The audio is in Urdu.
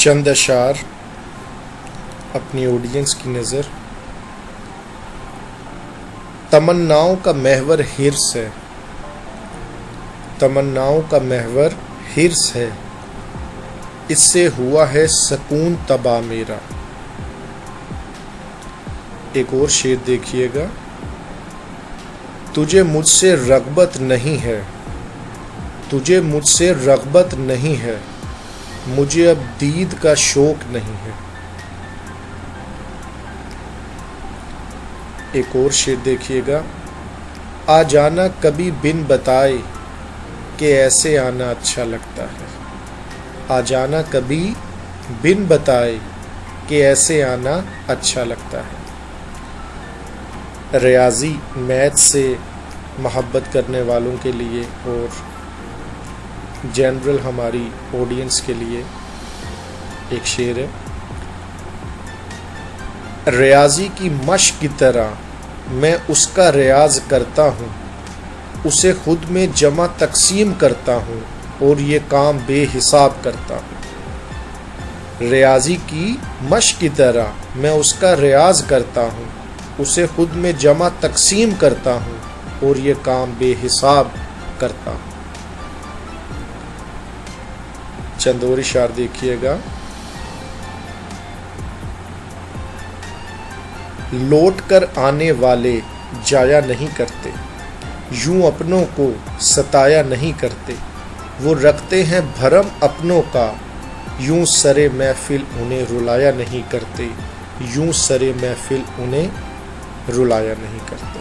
چند اشعار اپنی آڈینس کی نظر۔ تمناؤں کا محور حرص ہے، تمناؤں کا محور حرص ہے، اس سے ہوا ہے سکون تباہ میرا۔ ایک اور شعر دیکھیے گا۔ تجھے مجھ سے رغبت نہیں ہے، تجھے مجھ سے رغبت نہیں ہے، مجھے اب دید کا شوق نہیں ہے۔ ایک اور شعر دیکھیے گا۔ آ جانا کبھی بن بتائے کہ ایسے آنا اچھا لگتا ہے، آ جانا کبھی بن بتائے کہ ایسے آنا اچھا لگتا ہے۔ ریاضی میتھ سے محبت کرنے والوں کے لیے اور جنرل ہماری آڈینس کے لیے ایک شعر ہے۔ ریاضی کی مشق کی طرح میں اس کا ریاض کرتا ہوں، اسے خود میں جمع تقسیم کرتا ہوں اور یہ کام بے حساب کرتا ہوں۔ ریاضی کی مشق کی طرح میں اس کا ریاض کرتا ہوں، اسے خود میں جمع تقسیم کرتا ہوں اور یہ کام بے حساب کرتا ہوں۔ چند اور اشعار دیکھیے گا۔ لوٹ کر آنے والے جایا نہیں کرتے، یوں اپنوں کو ستایا نہیں کرتے، وہ رکھتے ہیں بھرم اپنوں کا، یوں سرے محفل انہیں رلایا نہیں کرتے، یوں سرے محفل انہیں رلایا نہیں کرتے۔